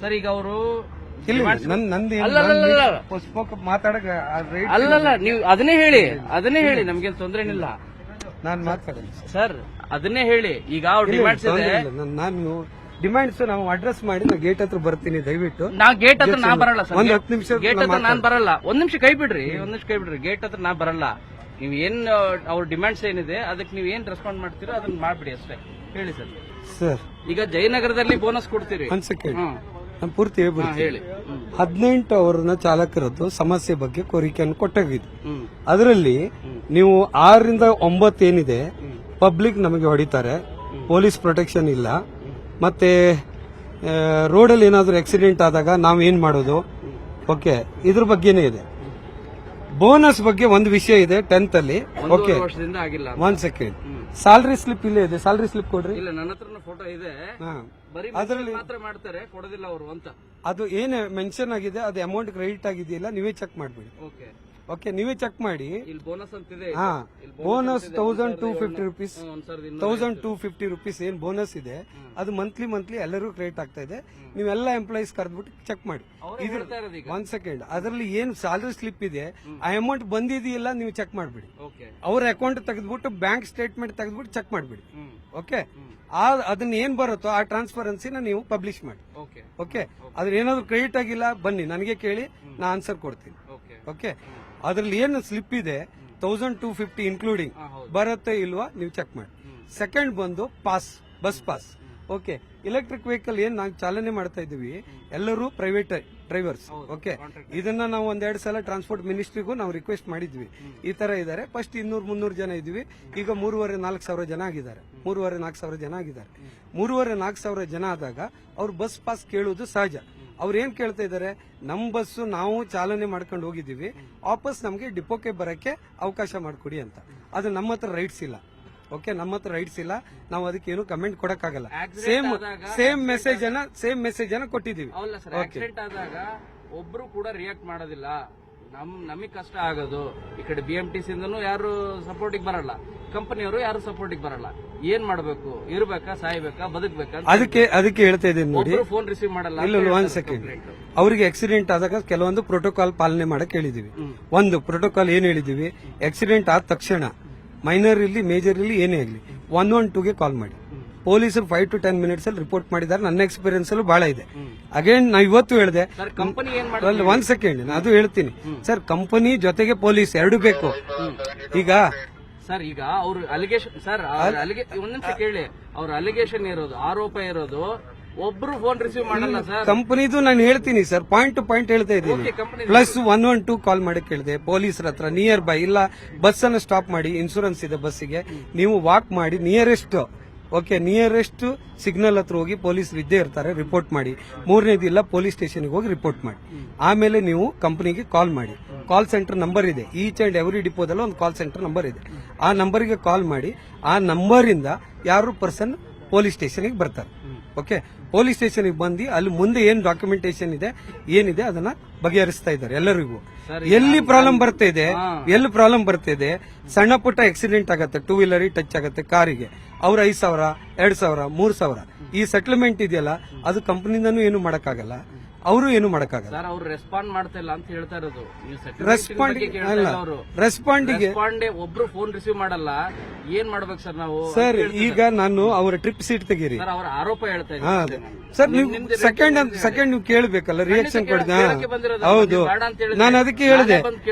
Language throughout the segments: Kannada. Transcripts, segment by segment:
ಸರ್ ಈಗ ಅವರು ಮಾತಾಡಕ ಅಲ್ಲಲ್ಲ ನೀವು ಅದನ್ನೇ ಹೇಳಿ ನಮ್ಗೇನು ತೊಂದ್ರೆ ಏನಿಲ್ಲ. ನಾನು ಮಾತಾಡ ಸರ್ ಅದನ್ನೇ ಹೇಳಿ. ಈಗ ಅವ್ರ ಡಿಮ್ಯಾಂಡ್ಸ್ ಇದೆ. ನಾನು ಡಿಮ್ಯಾಂಡ್ಸ್ ನಾವು ಅಡ್ರೆಸ್ ಮಾಡಿ ನಾ ಗೇಟ್ ಹತ್ರ ಬರ್ತೀನಿ, ದಯವಿಟ್ಟು. ನಾ ಗೇಟ್ ಹತ್ರ ನಾ ಬರಲ್ಲ ಸರ್. ಒಂದ್ 10 ನಿಮಿಷ ಗೇಟ್ ಹತ್ರ ನಾನ್ ಬರಲ್ಲ. ಒಂದ್ ನಿಮಿಷ ಕೈ ಬಿಡ್ರಿ. ಗೇಟ್ ಹತ್ರ ನಾ ಬರಲ್ಲ. ನೀವ್ ಏನ್ ಅವ್ರ ಡಿಮ್ಯಾಂಡ್ಸ್ ಏನಿದೆ ಅದಕ್ಕೆ ನೀವ್ ಏನ್ ರೆಸ್ಪಾಂಡ್ ಮಾಡ್ತೀರೋ ಅದನ್ನ ಮಾಡ್ಬಿಡಿ ಅಷ್ಟೇ. ಹೇಳಿ ಸರ್. ಸರ್ ಈಗ ಜಯನಗರದಲ್ಲಿ ಬೋನಸ್ ಕೊಡ್ತೀರಿ. ಒಂದ್ ಸೆಕೆಂಡ್ ನಾನು ಪೂರ್ತಿ ಹೇಳ್ಬಿಡ್ತೀನಿ. ಹೇಳಿ. 18 ಅವರನ್ನ ಚಾಲಕರದ್ದು ಸಮಸ್ಯೆ ಬಗ್ಗೆ ಕೋರಿಕೆಯನ್ನು ಕೊಟ್ಟಾಗಿದೆ. ಅದರಲ್ಲಿ ನೀವು 6 ರಿಂದ 9 ಏನಿದೆ, ಪಬ್ಲಿಕ್ ನಮಗೆ ಹೊಡಿತಾರೆ, ಪೊಲೀಸ್ ಪ್ರೊಟೆಕ್ಷನ್ ಇಲ್ಲ, ಮತ್ತೆ ರೋಡಲ್ಲಿ ಏನಾದರೂ ಆಕ್ಸಿಡೆಂಟ್ ಆದಾಗ ನಾವೇನ್ ಮಾಡೋದು, ಓಕೆ, ಇದ್ರ ಬಗ್ಗೆನೇ ಇದೆ. ಬೋನಸ್ ಬಗ್ಗೆ ಒಂದು ವಿಷಯ ಇದೆ 10th ಅಲ್ಲಿ. ಓಕೆ, ವರ್ಷದಿಂದ ಆಗಿಲ್ಲ. ಒಂದ್ ಸೆಕೆಂಡ್. ಸ್ಯಾಲರಿ ಸ್ಲಿಪ್ ಇಲ್ಲೇ ಇದೆ, ಸ್ಯಾಲರಿ ಸ್ಲಿಪ್ ಕೊಡ್ರಿ. ಇಲ್ಲ, ನನ್ನ ಹತ್ರ ಫೋಟೋ ಇದೆ. ಅದರಲ್ಲಿ ಮಾತ್ರ ಮಾಡ್ತಾರೆ, ಕೊಡೋದಿಲ್ಲ ಅವರು ಅಂತ. ಅದು ಏನು ಮೆನ್ಷನ್ ಆಗಿದೆ, ಅದು ಅಮೌಂಟ್ ಕ್ರೆಡಿಟ್ ಆಗಿದೆಯಲ್ಲ, ನೀವೇ ಚೆಕ್ ಮಾಡ್ಬಿಡಿ. ಓಕೆ, ನೀವೇ ಚೆಕ್ ಮಾಡಿ. ಬೋನಸ್ ಅಂತಿದೆ. ಬೋನಸ್ 1250 ರೂಪೀಸ್, 1250 ರೂಪೀಸ್ ಏನ್ ಬೋನಸ್ ಇದೆ ಅದು ಮಂತ್ಲಿ ಎಲ್ಲರಿಗೂ ಕ್ರೆಡಿಟ್ ಆಗ್ತಾ ಇದೆ. ನೀವೆಲ್ಲ ಎಂಪ್ಲಾಯೀಸ್ ಕರೆದ್ಬಿಟ್ಟು ಚೆಕ್ ಮಾಡಿ. ಒಂದ್ ಸೆಕೆಂಡ್, ಅದರಲ್ಲಿ ಏನ್ ಸ್ಯಾಲರಿ ಸ್ಲಿಪ್ ಇದೆ ಆ ಅಮೌಂಟ್ ಬಂದಿದೆಯಲ್ಲ ನೀವು ಚೆಕ್ ಮಾಡ್ಬಿಡಿ. ಅವ್ರ ಅಕೌಂಟ್ ತೆಗೆದ್ಬಿಟ್ಟು ಬ್ಯಾಂಕ್ ಸ್ಟೇಟ್ಮೆಂಟ್ ತೆಗೆದ್ಬಿಟ್ಟು ಚೆಕ್ ಮಾಡ್ಬಿಡಿ. ಓಕೆ, ಅದನ್ನ ಏನ್ ಬರುತ್ತೋ ಆ ಟ್ರಾನ್ಸ್ಪರೆನ್ಸಿನ ನೀವು ಪಬ್ಲಿಷ್ ಮಾಡಿ. ಓಕೆ, ಅದ್ರ ಏನಾದ್ರು ಕ್ರೆಡಿಟ್ ಆಗಿಲ್ಲ ಬನ್ನಿ ನನಗೆ ಕೇಳಿ, ನಾ ಆನ್ಸರ್ ಕೊಡ್ತೀನಿ. ಓಕೆ, ಅದ್ರಲ್ಲಿ ಏನು ಸ್ಲಿಪ್ ಇದೆ 1250 ಇನ್ಕ್ಲೂಡಿಂಗ್ ಬರುತ್ತೆ ಇಲ್ವಾ ನೀವು ಚೆಕ್ ಮಾಡಿ. ಸೆಕೆಂಡ್ ಬಂದು pass, bus pass. Okay, electric vehicle ಏನ್ ನಾವು ಚಾಲನೆ ಮಾಡ್ತಾ ಇದೀವಿ ಎಲ್ಲರೂ ಪ್ರೈವೇಟ್ ಡ್ರೈವರ್ಸ್. ಓಕೆ, ಇದನ್ನ ನಾವು 1-2 ಸಲ ಟ್ರಾನ್ಸ್ಪೋರ್ಟ್ ಮಿನಿಸ್ಟ್ರಿಗೂ ನಾವು ರಿಕ್ವೆಸ್ಟ್ ಮಾಡಿದ್ವಿ. ಈ ತರ ಇದಾರೆ, ಫಸ್ಟ್ 200-300 ಜನ ಇದ್ವಿ, ಈಗ 3,500-4 ಸಾವಿರ ಜನ ಆಗಿದ್ದಾರೆ. 3,500-4 ಸಾವಿರ ಜನ ಆಗಿದ್ದಾರೆ. 3,500-4 ಸಾವಿರ ಜನ ಆದಾಗ ಅವ್ರು ಬಸ್ ಪಾಸ್ ಕೇಳುವುದು ಸಹಜ. ಅವ್ರು ಏನ್ ಕೇಳ್ತಾ ಇದಾರೆ, ನಮ್ ಬಸ್ಸು ನಾವು ಚಾಲನೆ ಮಾಡ್ಕೊಂಡು ಹೋಗಿದೀವಿ, ವಾಪಸ್ ನಮ್ಗೆ ಡಿಪೋಕ್ಕೆ ಬರಕ್ಕೆ ಅವಕಾಶ ಮಾಡಿಕೊಡಿ ಅಂತ. ಅದು ನಮ್ಮ ಹತ್ರ ರೈಟ್ಸ್ ಇಲ್ಲ. ಓಕೆ, ನಮ್ಮ ಹತ್ರ ರೈಟ್ಸ್ ಇಲ್ಲ, ನಾವು ಅದಕ್ಕೆ ಏನು ಕಮೆಂಟ್ ಕೊಡಕ್ಕಾಗಲ್ಲ. ಸೇಮ್ ಮೆಸೇಜ್ ಅನ್ನ ಕೊಟ್ಟಿದೀವಿ. ಆದಾಗ ಒಬ್ರು ಕೂಡ ರಿಯಾಕ್ಟ್ ಮಾಡೋದಿಲ್ಲ. ನಮಗ್ ಕಷ್ಟ ಆಗೋದು, ಈ ಕಡೆ BMTC ಇಂದನೂ ಯಾರು ಸಪೋರ್ಟಿಗೆ ಬರಲ್ಲ, ಕಂಪನಿಯವರು ಯಾರು ಸಪೋರ್ಟಿಗೆ ಬರಲ್ಲ. ಏನ್ ಮಾಡ್ಬೇಕು, ಇರ್ಬೇಕಾ, ಸಾಯ್ಬೇಕಾ, ಬದುಕಬೇಕಾ? ಅದಕ್ಕೆ ಹೇಳ್ತಾ ಇದ್ದೀನಿ ನೋಡಿ. ಫೋನ್ ರಿಸೀವ್ ಮಾಡಲ್ಲ. ಇಲ್ಲ, ಒಂದ್ ಸೆಕೆಂಡ್. ಅವರಿಗೆ ಆಕ್ಸಿಡೆಂಟ್ ಆದಾಗ ಕೆಲವೊಂದು ಪ್ರೋಟೋಕಾಲ್ ಪಾಲನೆ ಮಾಡಕ್ ಹೇಳಿದೀವಿ. ಒಂದು ಪ್ರೋಟೋಕಾಲ್ ಏನ್ ಹೇಳಿದೀವಿ, ಆಕ್ಸಿಡೆಂಟ್ ಆದ ತಕ್ಷಣ ಮೈನರ್ ಇಲ್ಲಿ ಮೇಜರ್ ಇಲ್ಲಿ ಏನೇ ಆಗಲಿ 112ಗೆ ಕಾಲ್ ಮಾಡಿ. ಪೊಲೀಸರು 5 to 10 ಮಿನಿಟ್ಸ್ ಅಲ್ಲಿ ರಿಪೋರ್ಟ್ ಮಾಡಿದ್ದಾರೆ. ನನ್ನ ಎಕ್ಸ್ಪೀರಿಯನ್ಸ್ ಅಲ್ಲೂ ಬಹಳ ಇದೆ. ಅಗೇನ್ ನಾ ಇವತ್ತು ಹೇಳಿದೆ, ಒಂದ್ ಸೆಕೆಂಡ್, ಅದು ಹೇಳ್ತೀನಿ ಸರ್. ಕಂಪನಿ ಜೊತೆಗೆ ಪೊಲೀಸ್ ಎರಡು ಬೇಕು. ಈಗ ಸರ್, ಈಗ ಅವ್ರ ಅಲಿಗೇಷನ್ ಸರ್, ಒಂದ್ ನಿಮಿಷ ಕೇಳಿ. ಅವ್ರ ಅಲಿಗೇಷನ್ ಇರೋದು, ಆರೋಪ ಇರೋದು, ಒಬ್ರು ಫೋನ್ ರಿಸೀವ್ ಮಾಡಲ್ಲ ಸರ್. ಕಂಪನಿದು ನಾನು ಹೇಳ್ತೀನಿ ಸರ್, ಪಾಯಿಂಟ್ ಟು ಪಾಯಿಂಟ್ ಹೇಳ್ತಾ ಇದ್ದೀನಿ. ಪ್ಲಸ್ 112 ಕಾಲ್ ಮಾಡಕ್ ಹೇಳಿದೆ ಪೊಲೀಸರ ಹತ್ರ. ನಿಯರ್ ಬೈ ಇಲ್ಲ, ಬಸ್ ಅನ್ನು ಸ್ಟಾಪ್ ಮಾಡಿ, ಇನ್ಸೂರೆನ್ಸ್ ಇದೆ ಬಸ್ಸಿಗೆ, ನೀವು ವಾಕ್ ಮಾಡಿ ನಿಯರೆಸ್ಟ್. ಓಕೆ, ನಿಯರೆಸ್ಟ್ ಸಿಗ್ನಲ್ ಹತ್ರ ಹೋಗಿ ಪೊಲೀಸರು ಇದ್ದೇ ಇರ್ತಾರೆ, ರಿಪೋರ್ಟ್ ಮಾಡಿ. ಮೂರನೇದಿಲ್ಲ, ಪೊಲೀಸ್ ಸ್ಟೇಷನ್ಗೆ ಹೋಗಿ ರಿಪೋರ್ಟ್ ಮಾಡಿ. ಆಮೇಲೆ ನೀವು ಕಂಪನಿಗೆ ಕಾಲ್ ಮಾಡಿ. ಕಾಲ್ ಸೆಂಟರ್ ನಂಬರ್ ಇದೆ, ಈಚ್ ಅಂಡ್ ಎವ್ರಿ ಡಿಪೋದಲ್ಲ ಒಂದು ಕಾಲ್ ಸೆಂಟರ್ ನಂಬರ್ ಇದೆ. ಆ ನಂಬರ್ಗೆ ಕಾಲ್ ಮಾಡಿ, ಆ ನಂಬರ್ ಇಂದ ಯಾರು ಪರ್ಸನ್ ಪೊಲೀಸ್ ಸ್ಟೇಷನ್ಗೆ ಬರ್ತಾರೆ. ಓಕೆ, ಪೊಲೀಸ್ ಸ್ಟೇಷನ್ಗೆ ಬಂದು ಅಲ್ಲಿ ಮುಂದೆ ಏನ್ ಡಾಕ್ಯುಮೆಂಟೇಶನ್ ಇದೆ ಏನಿದೆ ಅದನ್ನ ಬಗೆಹರಿಸ್ತಾ ಇದ್ದಾರೆ ಎಲ್ಲರಿಗೂ. ಎಲ್ಲಿ ಪ್ರಾಬ್ಲಮ್ ಬರ್ತಾ ಇದೆ, ಸಣ್ಣ ಪುಟ್ಟ ಆಕ್ಸಿಡೆಂಟ್ ಆಗತ್ತೆ, 2 ವೀಲರ್ ಟಚ್ ಆಗತ್ತೆ ಕಾರಿಗೆ, ಅವ್ರ 5,000, 2,000, 3,000 ಈ ಸೆಟಲ್ಮೆಂಟ್ ಇದೆಯಲ್ಲ, ಅದು ಕಂಪನಿಯಿಂದನೂ ಏನು ಮಾಡಕ್ಕಾಗಲ್ಲ, ಅವರು ಏನು ಮಾಡಕ್ಕಾಗಲ್ಲ. ಸರ್, ಅವ್ರು ರೆಸ್ಪಾಂಡ್ ಮಾಡ್ತಾ ಇಲ್ಲ ಅಂತ ಹೇಳ್ತಾ ಇರೋದು. ರೆಸ್ಪಾಂಡಿಗೆ ಒಬ್ರು ಫೋನ್ ರಿಸೀವ್ ಮಾಡಲ್ಲ, ಏನ್ ಮಾಡ್ಬೇಕು ಸರ್ ನಾವು? ಸರ್, ಈಗ ನಾನು ಅವರ ಟ್ರಿಪ್ ಸೀಟ್ ತೆಗೀರಿ. ಅವರ ಆರೋಪ ಹೇಳ್ತಾ ಇದ್ದಾರೆ ಸರ್. ನೀವು ಸೆಕೆಂಡ್ ನೀವು ಕೇಳಬೇಕಲ್ಲ, ರಿಯಾಕ್ಷನ್ ಕೊಡಿದ. ಹೌದು, ನಾನು ಅದಕ್ಕೆ ಹೇಳಿದೆ.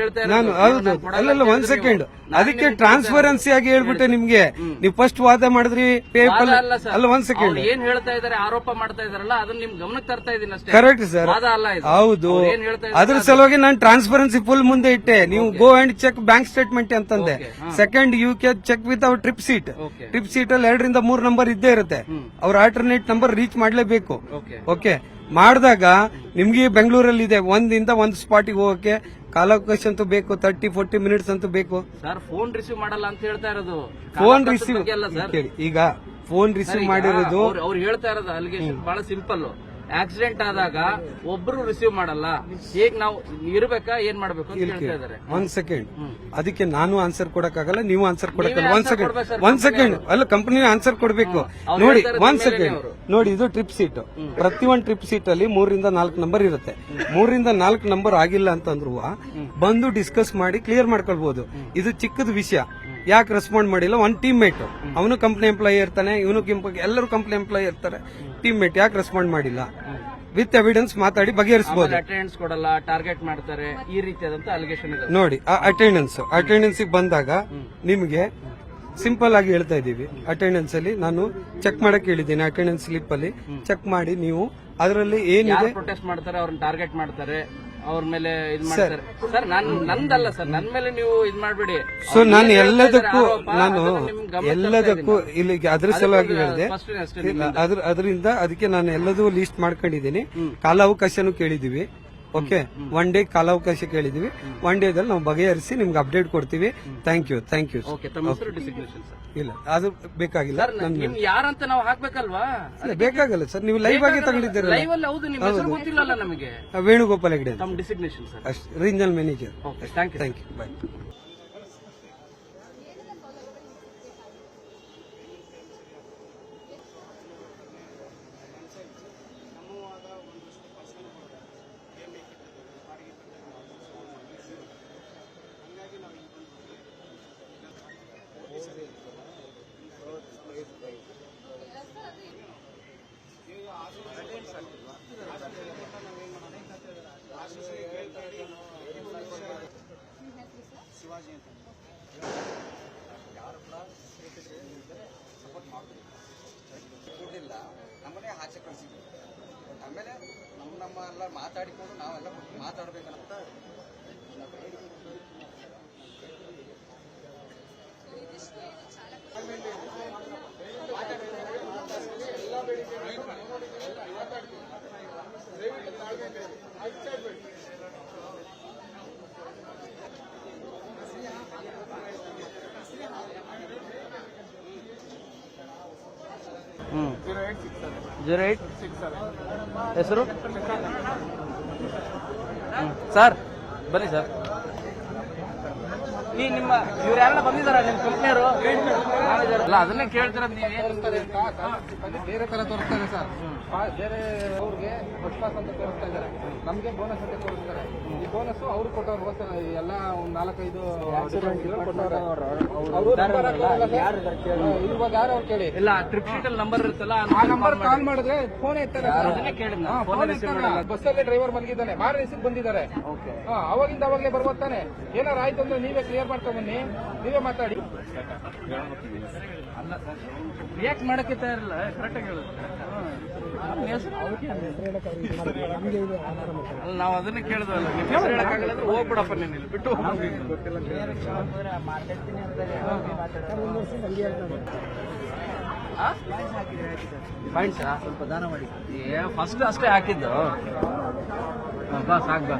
ನಾನು ಹೌದು, ಅಲ್ಲಲ್ಲ, ಒಂದ್ ಸೆಕೆಂಡ್, ಅದಕ್ಕೆ ಟ್ರಾನ್ಸ್ಪರೆನ್ಸಿ ಆಗಿ ಹೇಳ್ಬಿಟ್ಟೆ ನಿಮ್ಗೆ. ನೀವು ಫಸ್ಟ್ ವಾದ ಮಾಡಿದ್ರಿ ಪೇಪಲ್ ಅಲ್ಲ. ಒಂದ್ ಸೆಕೆಂಡ್, ಏನ್ ಹೇಳ್ತಾ ಇದಾರೆ, ಆರೋಪ ಮಾಡ್ತಾ ಇದಾರಲ್ಲ, ಅದನ್ನ ನಿಮ್ ಗಮನಕ್ಕೆ ತರ್ತಾ ಇದೀನಿ ಅಷ್ಟೇ. ಕರೆಕ್ಟ್ ಸರ್, ಹೌದು. ಅದ್ರ ಸಲುವಾಗಿ ನಾನು ಟ್ರಾನ್ಸ್ಪರೆನ್ಸಿ ಫುಲ್ ಮುಂದೆ ಇಟ್ಟೆ. ನೀವು go and check bank statement ಅಂತಂದೆ. Second, you can check with our trip sheet. Trip sheet ಅಲ್ಲಿ 2 ರಿಂದ 3 ನಂಬರ್ ಇದ್ದೇ ಇರುತ್ತೆ. ಅವ್ರ ಆಲ್ಟರ್ನೇಟ್ ನಂಬರ್ ರೀಚ್ ಮಾಡ್ಲೇಬೇಕು. ಓಕೆ, ಮಾಡಿದಾಗ ನಿಮ್ಗೆ ಬೆಂಗಳೂರಲ್ಲಿ ಇದೆ, ಒಂದಿಂದ ಒಂದು ಸ್ಪಾಟಿಗೆ ಹೋಗಕ್ಕೆ ಕಾಲಾವಕಾಶ ಅಂತೂ ಬೇಕು, 30-40 ಮಿನಿಟ್ಸ್ ಅಂತೂ ಬೇಕು. ಸರ್, ಫೋನ್ ರಿಸೀವ್ ಮಾಡಲ್ಲ ಅಂತ ಹೇಳ್ತಾ ಇರೋದು. ಫೋನ್ ರಿಸೀವ್ ಈಗ ಫೋನ್ ರಿಸೀವ್ ಮಾಡಿರೋದು ಅವ್ರು ಹೇಳ್ತಾ ಇರೋದು ಅಲಿಗೇಷನ್ ಬಹಳ ಸಿಂಪಲ್. ಆಕ್ಸಿಡೆಂಟ್ ಆದಾಗ ಒಬ್ರು ರಿಸೀವ್ ಮಾಡಲ್ಲ, ಹೇಗ್ ನಾವು ಇರ್ಬೇಕಾ ಏನ್ ಮಾಡ್ಬೇಕು ಅಂತ ಹೇಳ್ತಾ ಇದಾರೆ. 1 ಸೆಕೆಂಡ್, ಅದಕ್ಕೆ ನಾನು ಆನ್ಸರ್ ಕೊಡಕ್ಕಾಗಲ್ಲ, ನೀವು ಆನ್ಸರ್ ಕೊಡಕ್ಕಾಗಲ್ಲ. 1 ಸೆಕೆಂಡ್ ಅಲ್ಲ, ಕಂಪನಿ ಆನ್ಸರ್ ಕೊಡ್ಬೇಕು. ನೋಡಿ 1 ಸೆಕೆಂಡ್ ನೋಡಿ, ಇದು ಟ್ರಿಪ್ ಸೀಟ್. ಪ್ರತಿಯೊಂದು ಟ್ರಿಪ್ ಸೀಟ್ ಅಲ್ಲಿ 3 ರಿಂದ 4 ನಂಬರ್ ಇರುತ್ತೆ. 3 ರಿಂದ 4 ನಂಬರ್ ಆಗಿಲ್ಲ ಅಂತಂದ್ರು ಬಂದು ಡಿಸ್ಕಸ್ ಮಾಡಿ ಕ್ಲಿಯರ್ ಮಾಡ್ಕೊಳ್ಬಹುದು. ಇದು ಚಿಕ್ಕದ ವಿಷಯ, ಯಾಕೆ ರೆಸ್ಪಾಂಡ್ ಮಾಡಿಲ್ಲ? ಒಂದು ಟೀಮ್ ಮೇಟ್, ಅವನು ಕಂಪ್ನಿ ಎಂಪ್ಲಾಯಿ ಇರ್ತಾನೆ, ಇವನು ಎಲ್ಲರೂ ಕಂಪ್ನಿ ಎಂಪ್ಲಾಯಿ ಇರ್ತಾರೆ. ಟೀಮ್ ಮೇಟ್ ಯಾಕೆ ರೆಸ್ಪಾಂಡ್ ಮಾಡಿಲ್ಲ? ವಿತ್ ಎವಿಡೆನ್ಸ್ ಮಾತಾಡಿ ಬಗೆಹರಿಸಬಹುದು. ಅಟೆಂಡೆನ್ಸ್ ಕೊಡಲ್ಲ, ಟಾರ್ಗೆಟ್ ಮಾಡ್ತಾರೆ, ಈ ರೀತಿಯಾದಂತ ಅಲಿಗೇಷನ್ ಇದೆ. ನೋಡಿ ಅಟೆಂಡೆನ್ಸ್ ಬಂದಾಗ ನಿಮಗೆ ಸಿಂಪಲ್ ಆಗಿ ಹೇಳ್ತಾ ಇದೀವಿ. ಅಟೆಂಡೆನ್ಸ್ ಅಲ್ಲಿ ನಾನು ಚೆಕ್ ಮಾಡಕ್ ಹೇಳಿದ್ದೀನಿ. ಅಟೆಂಡೆನ್ಸ್ ಸ್ಲಿಪ್ ಅಲ್ಲಿ ಚೆಕ್ ಮಾಡಿ ನೀವು ಅದರಲ್ಲಿ ಏನಿದೆ ಪ್ರೊಟೆಸ್ಟ್ ಮಾಡ್ತಾರೆ, ಅವ್ರನ್ನ ಟಾರ್ಗೆಟ್ ಮಾಡ್ತಾರೆ, ಅವ್ರ ಮೇಲೆ ಇದ್ ಮಾಡ್ತಾರೆ. ಸರ್ ನಂದಲ್ಲ ಸರ್, ನನ್ ಮೇಲೆ ನೀವು ಇದ್ ಮಾಡ್ಬೇಡಿ. ಸೊ ನಾನು ಎಲ್ಲದಕ್ಕೂ ಇಲ್ಲಿ ಅದ್ರ ಸಲುವಾಗಿ ಹೇಳಿದೆ. ಅದರಿಂದ ಅದಕ್ಕೆ ನಾನು ಎಲ್ಲದೂ ಲಿಸ್ಟ್ ಮಾಡ್ಕೊಂಡಿದ್ದೀನಿ. ಕಾಲಾವಕಾಶನೂ ಕೇಳಿದೀವಿ. ಓಕೆ, 1 ಡೇ ಕಾಲಾವಕಾಶ ಕೇಳಿದೀವಿ. 1 ಡೇದಲ್ಲಿ ನಾವು ಬಗೆಹರಿಸಿ ನಿಮ್ಗೆ ಅಪ್ಡೇಟ್ ಕೊಡ್ತೀವಿ. Thank you. ಇಲ್ಲ, ಅದು ಬೇಕಾಗಿಲ್ಲ. ಯಾರಂತ ನಾವು ಹಾಕ್ಬೇಕಲ್ವಾ? ಬೇಕಾಗಲ್ಲ ಸರ್, ನೀವು ಲೈವ್ ಆಗಿ ತಗೊಂಡಿದ್ದೀರ. ಗೊತ್ತಿಲ್ಲ ನಮಗೆ. ವೇಣುಗೋಪಾಲ್ ಹೆಗ್ಡೆ, ನಮ್ಮ ಡಿಸಿಗ್ನೇಷನ್ ಸರ್, ಅಷ್ಟೇ, regional manager. Thank you. Bye. ನಮ್ಮನ್ನೇ ಆಚೆ ಕಳಿಸಿದ್ವಿ. ಆಮೇಲೆ ನಮ್ಮ ಎಲ್ಲ ಮಾತಾಡಿಕೊಂಡು ನಾವೆಲ್ಲ ಮಾತಾಡ್ಬೇಕಂತ ಹ್ಮ್ 0867 ಹೆಸರು ಸರ್, ಬನ್ನಿ ಸರ್. ನಿಮ್ಮ ಇವ್ರು ಯಾರೆಲ್ಲ ಬಂದಿದಾರ ನಿಮ್ ಕಂಪ್ನಿಯವರು? ಅಲ್ಲ, ಅದನ್ನೇ ಕೇಳ್ತೀರ ನೀವೇನು? ಬೇರೆ ತರ ತೋರಿಸ್ತಾರೆ ಸರ್, ಬೇರೆ ಅವ್ರಿಗೆ ಫಸ್ಟ್ ಕ್ಲಾಸ್ ಅಂತ ತೋರಿಸ್ತಾ ಇದ್ದಾರೆ, ನಮ್ಗೆ ಬೋನಸ್ ಅಂತ ತೋರಿಸ್ತಾರೆ. ಈ ಬೋನಸ್ ಅವ್ರು ಕೊಟ್ಟವ್ರು ಎಲ್ಲ ಒಂದು 4-5 ಕೊಟ್ಟವ್ರೆ. ಇದ್ರ ಬಗ್ಗೆ ಯಾರು ಅವ್ರು ಕೇಳಿ ಇಲ್ಲ, ಟ್ರಿಪ್ ಶೀಟ್ ಅಲ್ಲಿ ನಂಬರ್ ಇರುತ್ತಲ್ಲ, ಆ ನಂಬರ್ ಕಾಲ್ ಮಾಡಿದ್ರೆ ಫೋನ್ ಎತ್ತಾರೆ. ಕೇಳಿ ಬಸ್ಸಲ್ಲಿ ಡ್ರೈವರ್ ಮಲಗಿದ್ದಾನೆ, ಮಾರ ರಿಸೀವ್ ಬಂದಿದ್ದಾರೆ. ಅವಾಗಿಂದ ಅವಾಗಲೇ ಬರ್ಬೋತಾನೆ. ಏನಾರು ಆಯ್ತು ಅಂದ್ರೆ ನೀವೇ ಕ್ಲಿಯರ್ ಮಾಡ್ಕೊಂಡ್ ಬನ್ನಿ, ನೀವೇ ಮಾತಾಡಿ. ಅಲ್ಲ, ರಿಯಾಕ್ಟ್ ಮಾಡಕ್ಕೆ ತಯಾರಿಲ್ಲ, ಕರೆಕ್ಟಾಗಿ ಹೇಳುದು. ನಾವು ಅದನ್ನ ಕೇಳಿದ್ವಲ್ಲ, ನೀವು ಹೆಸರು ಹೇಳಕ್ಕಾಗಲ್ಲ ಅಂದ್ರೆ ಹೋಗ್ಬಿಡಪ್ಪ, ನೀನು ಇಲ್ಲಿ ಬಿಟ್ಟು ಪಾಯಿಂಟ್ಸಾ ಸ್ವಲ್ಪ ದಾನ ಮಾಡಿ. ಫಸ್ಟ್ ಅಷ್ಟೇ ಹಾಕಿದ್ದು. ಬಾ ಸಾಕ್ ಬಾ.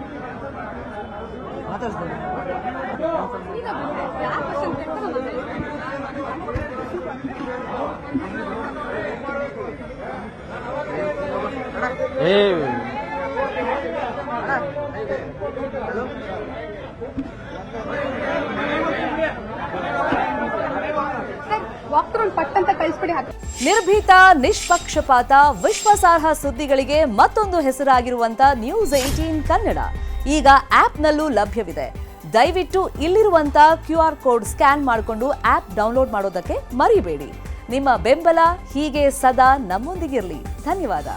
ನಿರ್ಭೀತ, ನಿಷ್ಪಕ್ಷಪಾತ, ವಿಶ್ವಾಸಾರ್ಹ ಸುದ್ದಿಗಳಿಗೆ ಮತ್ತೊಂದು ಹೆಸರಾಗಿರುವಂತ ನ್ಯೂಸ್ 18 ಕನ್ನಡ ಈಗ ಆಪ್ನಲ್ಲೂ ಲಭ್ಯವಿದೆ. ದಯವಿಟ್ಟು ಇಲ್ಲಿರುವಂತ QR ಕೋಡ್ ಸ್ಕ್ಯಾನ್ ಮಾಡಿಕೊಂಡು ಆಪ್ ಡೌನ್ಲೋಡ್ ಮಾಡೋದಕ್ಕೆ ಮರಿಬೇಡಿ. ನಿಮ್ಮ ಬೆಂಬಲ ಹೀಗೆ ಸದಾ ನಮ್ಮೊಂದಿಗಿರಲಿ. ಧನ್ಯವಾದ.